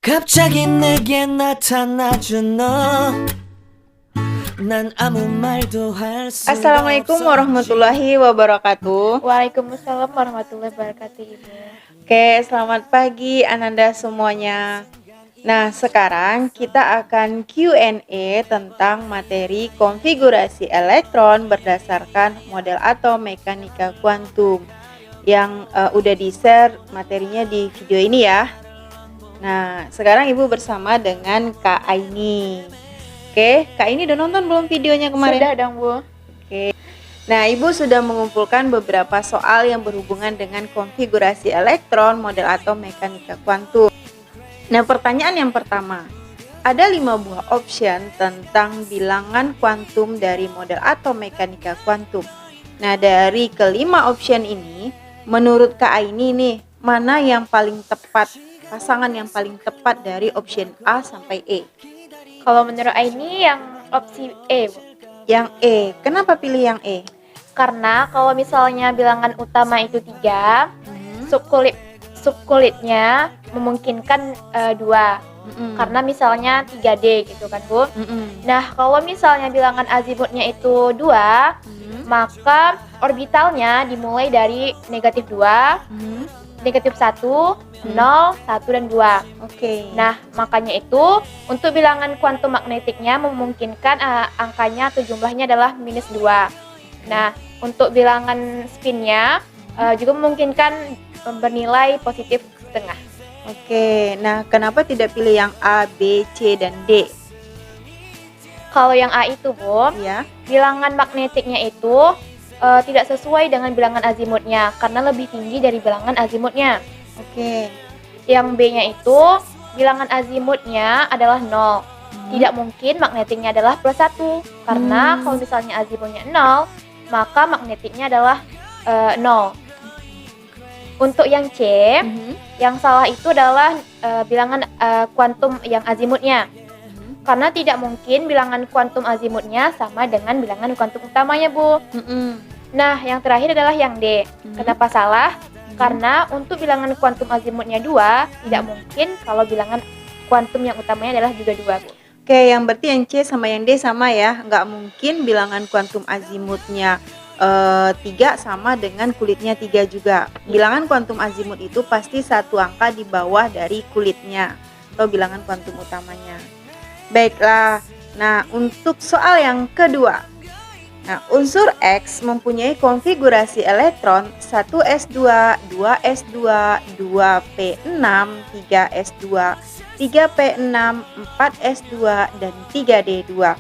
갑자기 내게 나타나준 너. 난 아무 말도 할 수. Assalamualaikum warahmatullahi wabarakatuh. Waalaikumsalam warahmatullahi wabarakatuh, Ibu. Oke, selamat pagi Ananda semuanya. Nah, sekarang kita akan Q&A tentang materi konfigurasi elektron berdasarkan model atom mekanika kuantum yang udah di-share materinya di video ini ya. Nah, sekarang Ibu bersama dengan Kak Aini. Oke, Kak Aini udah nonton belum videonya kemarin? Sudah dong, Bu. Oke. Nah, Ibu sudah mengumpulkan beberapa soal yang berhubungan dengan konfigurasi elektron model atom mekanika kuantum. Nah, pertanyaan yang pertama. Ada 5 buah option tentang bilangan kuantum dari model atom mekanika kuantum. Nah, dari kelima option ini, menurut Kak Aini nih, mana yang paling tepat? Pasangan yang paling tepat dari option A sampai E? Kalau menurut Aini yang opsi E, Bu. Yang E. Kenapa pilih yang E? Karena kalau misalnya bilangan utama itu 3, subkulitnya memungkinkan 2. Karena misalnya 3D gitu kan, Bu. Nah, kalau misalnya bilangan azimutnya itu 2, maka orbitalnya dimulai dari negatif 2, negatif 1, 0, 1, dan 2. Oke. Nah, makanya itu untuk bilangan kuantum magnetiknya memungkinkan angkanya atau jumlahnya adalah minus 2. Nah, untuk bilangan spinnya juga memungkinkan bernilai positif setengah. Oke, nah kenapa tidak pilih yang A, B, C, dan D? Kalau yang A itu, Bu, Ya. bilangan magnetiknya itu tidak sesuai dengan bilangan azimutnya karena lebih tinggi dari bilangan azimutnya. Oke. Yang B-nya itu bilangan azimutnya adalah 0. Tidak mungkin magnetiknya adalah plus 1 karena kalau misalnya azimutnya 0, maka magnetiknya adalah 0. Untuk yang C, yang salah itu adalah bilangan kuantum yang azimutnya. Karena tidak mungkin bilangan kuantum azimutnya sama dengan bilangan kuantum utamanya, Bu. Nah, yang terakhir adalah yang D. Kenapa salah? Karena untuk bilangan kuantum azimutnya 2, tidak mungkin kalau bilangan kuantum yang utamanya adalah juga 2, Bu. Oke, yang berarti yang C sama yang D sama ya. Nggak mungkin bilangan kuantum azimutnya 3 sama dengan kulitnya 3 juga. Bilangan kuantum azimut itu pasti satu angka di bawah dari kulitnya atau bilangan kuantum utamanya. Baiklah, nah untuk soal yang kedua. Nah, unsur X mempunyai konfigurasi elektron 1s2, 2s2, 2p6, 3s2, 3p6, 4s2, dan 3d2.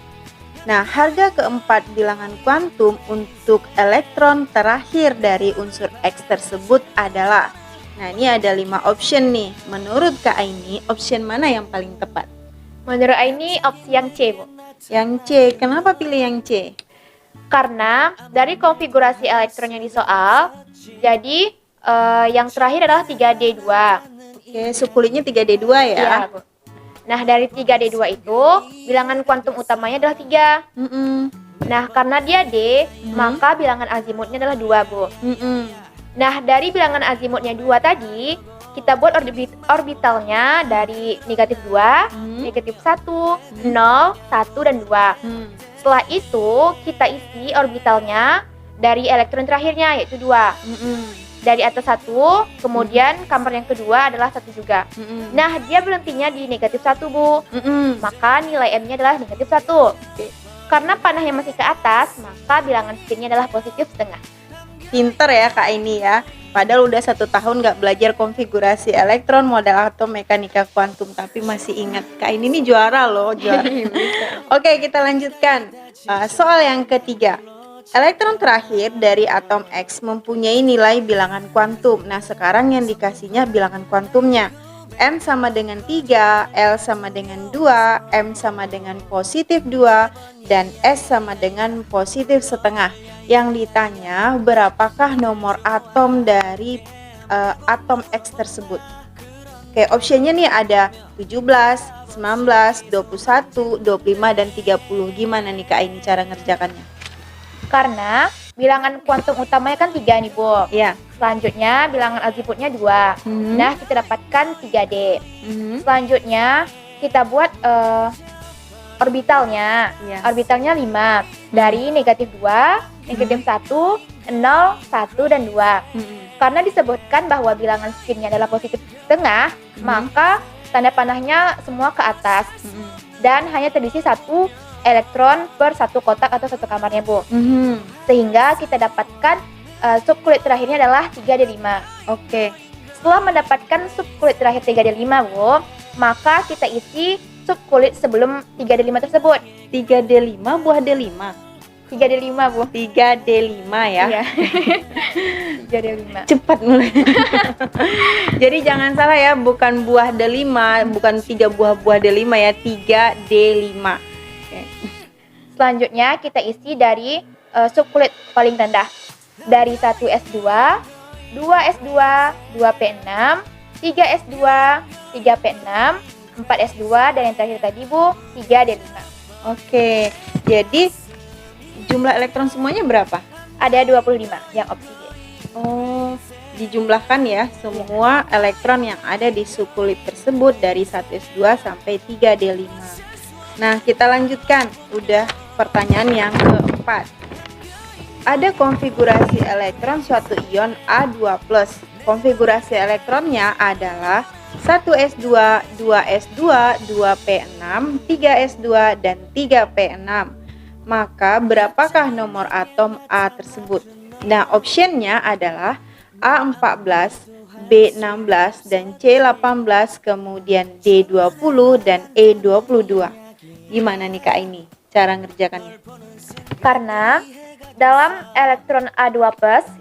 Nah, harga keempat bilangan kuantum untuk elektron terakhir dari unsur X tersebut adalah. Nah, ini ada 5 option nih. Menurut Kak Aini, option mana yang paling tepat? Menurut Aini opsi yang C, Bu. Yang C. Kenapa pilih yang C? Karena dari konfigurasi elektron yang disoal, jadi yang terakhir adalah 3D2. Oke, subkulitnya 3D2 ya? Iya, Bu. Nah, dari 3D2 itu, bilangan kuantum utamanya adalah 3. Nah, karena dia D, maka bilangan azimutnya adalah 2, Bu. Nah, dari bilangan azimutnya 2 tadi, kita buat orbitalnya dari negatif 2, negatif 1, 0, 1, dan 2. Setelah itu, kita isi orbitalnya dari elektron terakhirnya, yaitu 2. Dari atas 1, kemudian kamar yang kedua adalah 1 juga. Nah, dia berhentinya di negatif 1, Bu. Maka nilai M-nya adalah negatif 1. Karena panahnya masih ke atas, maka bilangan spinnya adalah positif setengah. Pinter ya Kak ini ya. Padahal udah 1 tahun gak belajar konfigurasi elektron model atom mekanika kuantum, tapi masih ingat. Kak ini juara loh, juara. Oke, kita lanjutkan. Soal yang ketiga. Elektron terakhir dari atom X mempunyai nilai bilangan kuantum. Nah, sekarang yang dikasihnya bilangan kuantumnya. M sama dengan 3, L sama dengan 2, M sama dengan positif 2, dan S sama dengan positif setengah. Yang ditanya, berapakah nomor atom dari atom X tersebut? Oke, optionnya nih ada 17, 19, 21, 25, dan 30. Gimana nih Kak ini cara ngerjakannya? Karena bilangan kuantum utamanya kan 3 nih, Bu. Ya. Selanjutnya bilangan azimutnya 2. Nah, kita dapatkan 3D. Selanjutnya kita buat orbitalnya. Iya. Orbitalnya 5. Dari negatif 2, negatif 1, 0, 1, dan 2. Karena disebutkan bahwa bilangan spinnya adalah positif tengah, maka tanda panahnya semua ke atas. Dan hanya terisi 1 elektron per 1 kotak atau 1 kamarnya, Bu. Sehingga kita dapatkan subkulit terakhirnya adalah 3D5. Oke. Setelah mendapatkan subkulit terakhir 3D5, Bu, maka kita isi subkulit sebelum 3D5 tersebut. 3D5 buah D5. 3D5, Bu. 3D5 ya. Iya. 3D5. Cepat mulai. Jadi jangan salah ya, bukan buah D5, bukan 3 buah D5 ya, 3D5. Oke. Selanjutnya kita isi dari subkulit paling rendah. Dari 1S2, 2S2, 2P6, 3S2, 3P6, 4S2, dan yang terakhir tadi, Bu, 3D5. Oke. Jadi jumlah elektron semuanya berapa? Ada 25 yang opsi D. Oh, dijumlahkan ya semua elektron yang ada di subkulit tersebut dari 1S2 sampai 3D5. Nah, kita lanjutkan. Udah pertanyaan yang keempat. Ada konfigurasi elektron suatu ion A2+. Konfigurasi elektronnya adalah 1S2, 2S2, 2P6, 3S2, dan 3P6. Maka berapakah nomor atom A tersebut? Nah, optionnya adalah A14, B16, dan C18, kemudian D20 dan E22. Gimana nih Kak ini cara ngerjakannya? Karena dalam elektron A2+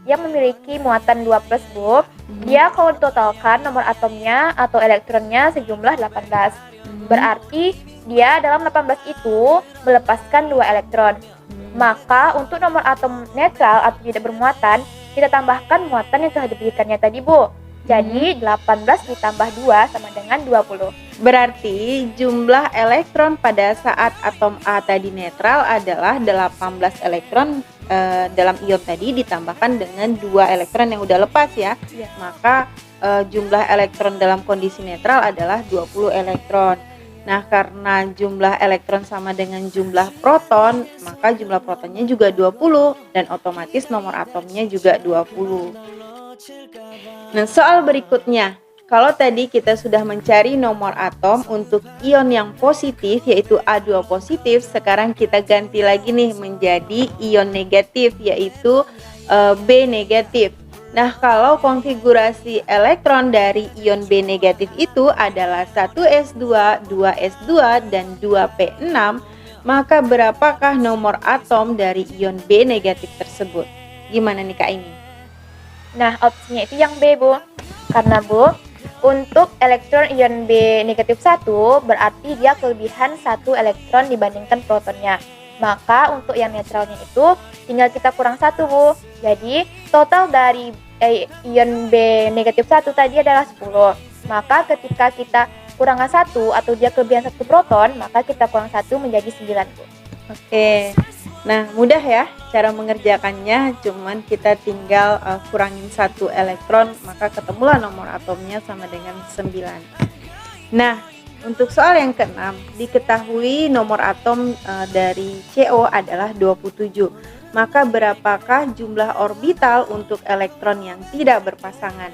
yang memiliki muatan 2+, Bu, dia kalau ditotalkan nomor atomnya atau elektronnya sejumlah 18. Berarti dia dalam 18 itu melepaskan 2 elektron. Maka untuk nomor atom netral atau tidak bermuatan, kita tambahkan muatan yang telah diberikannya tadi, Bu. Jadi 18 ditambah 2 sama dengan 20. Berarti jumlah elektron pada saat atom A tadi netral adalah 18 elektron dalam ion tadi ditambahkan dengan 2 elektron yang udah lepas ya. Iya. Maka jumlah elektron dalam kondisi netral adalah 20 elektron. Nah, karena jumlah elektron sama dengan jumlah proton, maka jumlah protonnya juga 20 dan otomatis nomor atomnya juga 20. Nah, soal berikutnya. Kalau tadi kita sudah mencari nomor atom untuk ion yang positif yaitu A2 positif, sekarang kita ganti lagi nih menjadi ion negatif yaitu B negatif. Nah, kalau konfigurasi elektron dari ion B negatif itu adalah 1S2, 2S2, dan 2P6, maka berapakah nomor atom dari ion B negatif tersebut? Gimana nih Kak ini? Nah, opsinya itu yang B, Bu. Karena, Bu, untuk elektron ion B negatif 1 berarti dia kelebihan 1 elektron dibandingkan protonnya. Maka untuk yang netralnya itu tinggal kita kurang 1, Bu. Jadi total dari ion B negatif 1 tadi adalah 10. Maka ketika kita kurangan 1 atau dia kelebihan 1 proton, maka kita kurang 1 menjadi 9, Bu. Oke. Nah, mudah ya cara mengerjakannya, cuman kita tinggal kurangin 1 elektron, maka ketemulah nomor atomnya sama dengan 9. Nah, untuk soal yang keenam, diketahui nomor atom dari CO adalah 27. Maka berapakah jumlah orbital untuk elektron yang tidak berpasangan?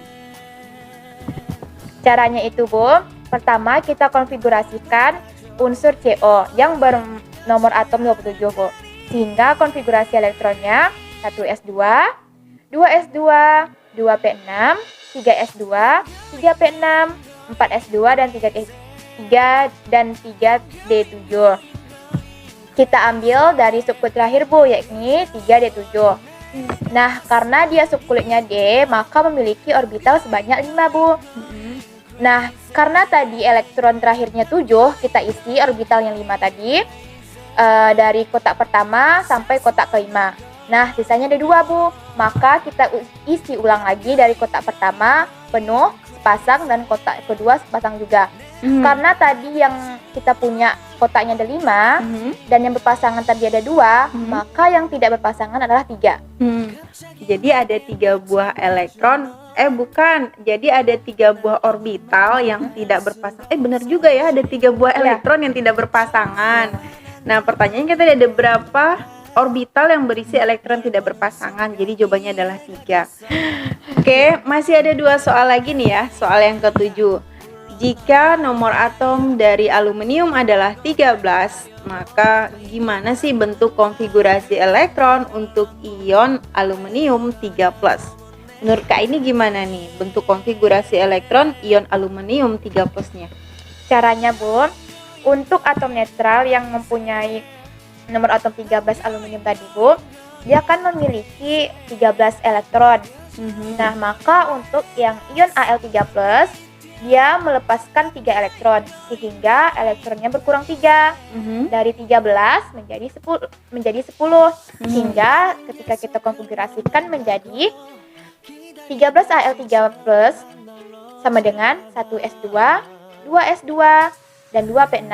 Caranya itu, Bu, pertama kita konfigurasikan unsur CO yang bernomor atom 27, Bu. Sehingga konfigurasi elektronnya 1S2, 2S2, 2P6, 3S2, 3P6, 4S2, dan 3D7. Kita ambil dari subkulit terakhir, Bu, yakni 3D7. Nah, karena dia subkulitnya D, maka memiliki orbital sebanyak 5, Bu. Nah, karena tadi elektron terakhirnya 7, kita isi orbital yang 5 tadi dari kotak pertama sampai kotak kelima. Nah, sisanya ada 2, Bu. Maka kita isi ulang lagi dari kotak pertama penuh sepasang dan kotak kedua sepasang juga. Karena tadi yang kita punya kotaknya ada 5 dan yang berpasangan tadi ada 2, maka yang tidak berpasangan adalah 3. Jadi ada 3 buah elektron. Bukan. Jadi ada 3 buah orbital yang tidak berpasangan. Benar juga ya, ada 3 buah elektron yang tidak berpasangan. Nah, pertanyaannya kita ada berapa orbital yang berisi elektron tidak berpasangan? Jadi jawabannya adalah 3. Oke, masih ada 2 soal lagi nih ya. Soal yang ke-7. Jika nomor atom dari aluminium adalah 13, maka gimana sih bentuk konfigurasi elektron untuk ion aluminium 3+? Menurut Kak ini gimana nih bentuk konfigurasi elektron ion aluminium 3+-nya? Caranya, Bun, untuk atom netral yang mempunyai nomor atom 13 aluminium tadi, Bu, dia akan memiliki 13 elektron. Nah, maka untuk yang ion Al3+, dia melepaskan 3 elektron sehingga elektronnya berkurang 3 dari 13 menjadi 10 sehingga ketika kita konfigurasikan menjadi 13 Al3+ sama dengan 1s2, 2s2 dan 2p6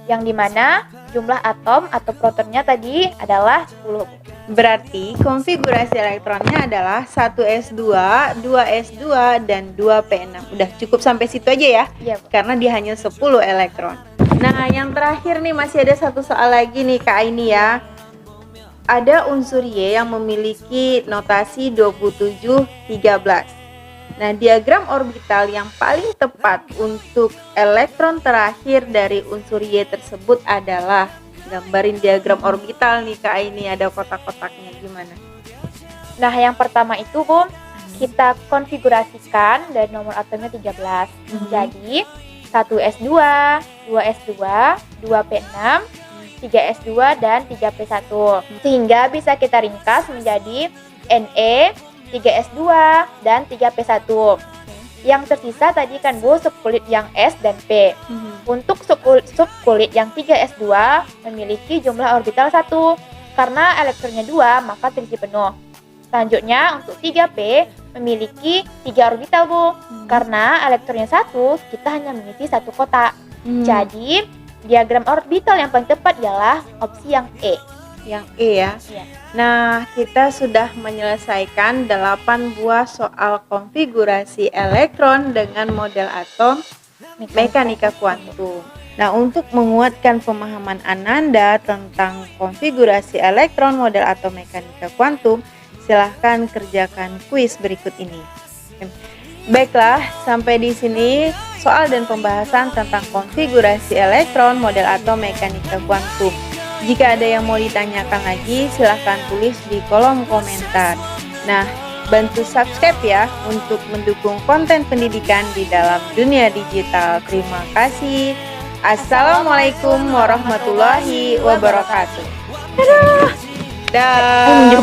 yang dimana jumlah atom atau protonnya tadi adalah 10. Berarti konfigurasi elektronnya adalah 1s2, 2s2 dan 2p6. Udah cukup sampai situ aja ya? Iya, Bu. Karena dia hanya 10 elektron. Nah, yang terakhir nih masih ada 1 soal lagi nih Kak ini ya. Ada unsur Y yang memiliki notasi 2713. Nah, diagram orbital yang paling tepat untuk elektron terakhir dari unsur Y tersebut adalah, gambarin diagram orbital nih Kak ini, ada kotak-kotaknya gimana? Nah, yang pertama itu, Bu, kita konfigurasikan dari nomor atomnya 13. Jadi 1s2, 2s2, 2p6, 3s2 dan 3p1. Sehingga bisa kita ringkas menjadi Ne, 3s2 dan 3p1. Yang tersisa tadi kan, Bu, subkulit yang S dan P. Untuk subkulit yang 3s2 memiliki jumlah orbital 1. Karena elektronnya 2, maka terisi penuh. Selanjutnya untuk 3p memiliki 3 orbital, Bu. Karena elektronnya 1, kita hanya mengisi 1 kotak. Jadi diagram orbital yang paling tepat ialah opsi yang E. Yang E ya. Iya. Nah, kita sudah menyelesaikan 8 buah soal konfigurasi elektron dengan model atom mekanika kuantum. Nah, untuk menguatkan pemahaman Ananda tentang konfigurasi elektron model atom mekanika kuantum, silahkan kerjakan kuis berikut ini. Baiklah, sampai di sini soal dan pembahasan tentang konfigurasi elektron model atom mekanika kuantum. Jika ada yang mau ditanyakan lagi, silahkan tulis di kolom komentar. Nah, bantu subscribe ya untuk mendukung konten pendidikan di dalam dunia digital. Terima kasih. Assalamualaikum warahmatullahi wabarakatuh. Dadah.